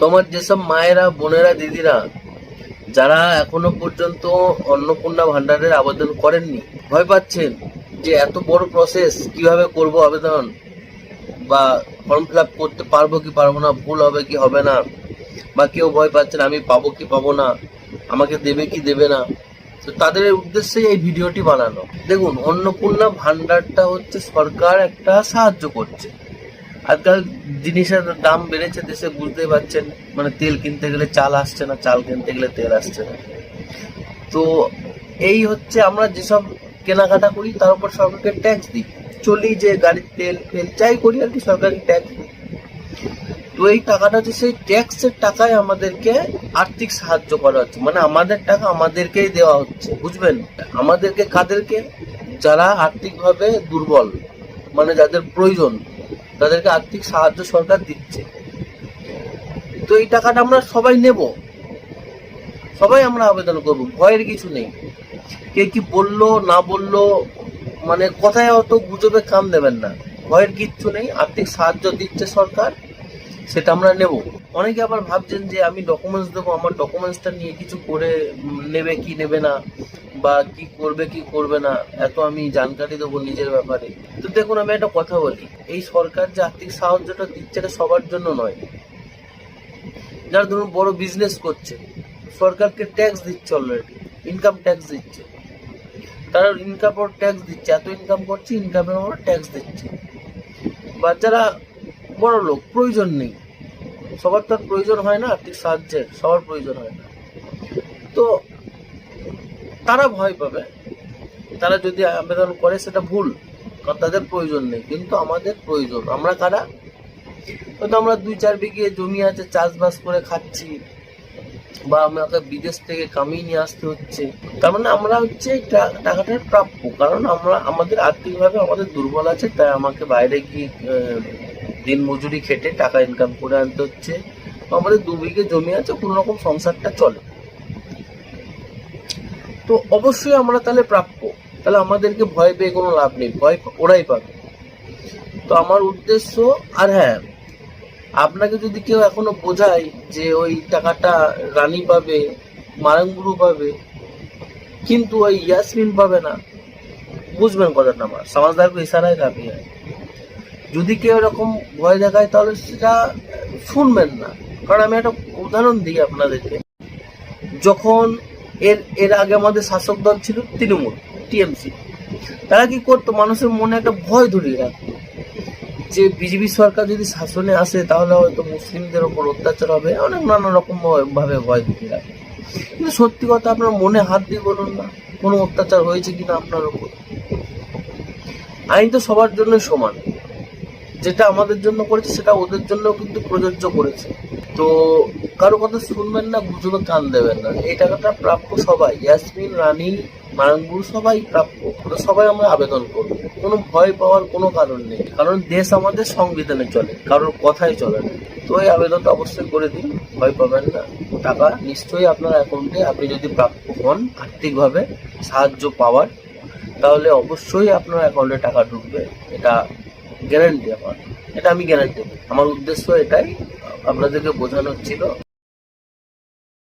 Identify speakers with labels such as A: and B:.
A: তোমার যেসব মায়েরা, বোনেরা, দিদিরা যারা এখনো পর্যন্ত অন্নপূর্ণা ভান্ডারের আবেদন করেননি, ভয় পাচ্ছেন যে এত বড় প্রসেস কিভাবে করব আবেদন, বা ফর্ম ফিল আপ করতে পারবো কি পারবো না, ভুল হবে কি হবে না, বা কেউ ভয় পাচ্ছেন আমি পাবো কি পাবো না, আমাকে দেবে কি দেবে না, তো তাদের উদ্দেশ্যে এই ভিডিওটি বানানো। দেখুন, অন্নপূর্ণা ভান্ডারটা হচ্ছে সরকার একটা সাহায্য করছে। আজকাল জিনিসের দাম বেড়েছে দেশে, বুঝতেই পারছেন। মানে তেল কিনতে গেলে চাল আসছে না, চাল কিনতে গেলে তেল আসছে না। তো এই হচ্ছে আমরা যেসব কেনাকাটা করি তার উপর সরকারকে ট্যাক্স দিই, চলি যে গাড়ির তেল ফেল যাই করি আর কি, সরকারকে ট্যাক্স দিই। তো এই টাকাটা হচ্ছে সেই ট্যাক্সের টাকায় আমাদেরকে আর্থিক সাহায্য করা হচ্ছে, মানে আমাদের টাকা আমাদেরকেই দেওয়া হচ্ছে, বুঝবেন। আমাদেরকে কাদেরকে? যারা আর্থিকভাবে দুর্বল, মানে যাদের প্রয়োজন, তাদেরকে আর্থিক সাহায্য সরকার দিচ্ছে। তো এই টাকাটা আমরা সবাই নেব, সবাই আমরা আবেদন করব, ভয়ের কিছু নেই। কে কি বললো না বললো, মানে কথায় অত গুজবে কান দেবেন না, ভয়ের কিচ্ছু নেই। আর্থিক সাহায্য দিচ্ছে সরকার, সেটা আমরা নেব। অনেকে আবার ভাবছেন যে আমি ডকুমেন্টস দেবো, আমার ডকুমেন্টসটা নিয়ে কিছু করে নেবে কি নেবে না, বা কি করবে কি করবে না, এত আমি জানকারি দেবো নিজের ব্যাপারে। তো দেখুন, আমি একটা কথা বলি, এই সরকার যে আর্থিক সাহায্যটা দিচ্ছে এটা সবার জন্য নয়। যারা ধরুন বড় বিজনেস করছে, সরকারকে ট্যাক্স দিচ্ছে, অলরেডি ইনকাম ট্যাক্স দিচ্ছে, তারা ইনকাম ওর ট্যাক্স দিচ্ছে, এত ইনকাম করছে, ইনকামের ওপর ট্যাক্স দিচ্ছে। বা যারা বড় লোক, প্রয়োজন নেই, সবার তো প্রয়োজন হয় না আর্থিক সাহায্যের, সবার প্রয়োজন হয় না, তো তারা ভয় পাবে। তারা যদি আবেদন করে সেটা ভুল, কারণ তাদের প্রয়োজন নেই, কিন্তু আমাদের প্রয়োজন। আমরা কারা? হয়তো আমরা 2-4 বিঘে জমি আছে, চাষবাস করে খাচ্ছি, বা আমাকে বিদেশ থেকে কামিয়ে নিয়ে আসতে হচ্ছে, তার মানে আমরা হচ্ছে টাকাটার প্রাপ্য। কারণ আমরা আমাদের আর্থিকভাবে আমাদের দুর্বল আছে, তাই আমাকে বাইরে গিয়ে দিন মজুরি খেটে টাকা ইনকাম করে আনতে হচ্ছে। আমাদের 2 বিঘে জমি আছে, কোনো রকম সংসারটা চলে, তো অবশ্যই আমরা তাহলে প্রাপ্য। তাহলে আমাদেরকে ভয় পেয়ে কোনো লাভ নেই, ভয় ওরাই পাবে। তো আমার উদ্দেশ্য, আর হ্যাঁ, আপনাকে যদি কেউ এখনো বোঝায় যে ওই টাকাটা রানী পাবে, মারাঙ্গুরু পাবে, কিন্তু ওই ইয়াসমিন পাবে না, বুঝবেন কথাটা আমার, সমাজদার কো ইশারায় কাফি হয়। যদি কেউ এরকম ভয় দেখায় তাহলে সেটা শুনবেন না। কারণ আমি একটা উদাহরণ দিই আপনাদেরকে। যখন এর আগে আমাদের শাসক দল ছিল তৃণমূল, টিএমসি, তারা কি করতো? মানুষের মনে একটা ভয় ধরিয়ে রাখতো যে বিজেপি সরকার যদি শাসনে আসে তাহলে হয়তো মুসলিমদের ওপর অত্যাচার হবে, অনেক নানা রকম ভাবে ভয় ধরিয়ে রাখে। কিন্তু সত্যি কথা, আপনার মনে হাত দিয়ে বলুন না, কোনো অত্যাচার হয়েছে কিনা আপনার ওপর? আইন তো সবার জন্য সমান, যেটা আমাদের জন্য করেছে সেটা ওদের জন্য কিন্তু প্রযোজ্য করেছে। তো কারো কথা শুনবেন না, গুজবে কান দেবেন না। এই টাকাটা প্রাপ্য সবাই, ইয়াসমিন, রানী, মারাঙ্গুর সবাই প্রাপ্য। সবাই আমরা আবেদন করবো, কোনো ভয় পাওয়ার কোনো কারণ নেই, কারণ দেশ আমাদের সংবিধানে চলে, কারোর কথাই চলে না। তো এই আবেদনটা অবশ্যই করে দিন, ভয় পাবেন না। টাকা নিশ্চয়ই আপনার অ্যাকাউন্টে, আপনি যদি প্রাপ্য হন আর্থিকভাবে সাহায্য পাওয়ার, তাহলে অবশ্যই আপনার অ্যাকাউন্টে টাকা ঢুকবে, এটা গ্যারান্টি আমার, এটা আমি গ্যারান্টি। আমার উদ্দেশ্য এটাই আপনাদেরকে বোঝানোর ছিল।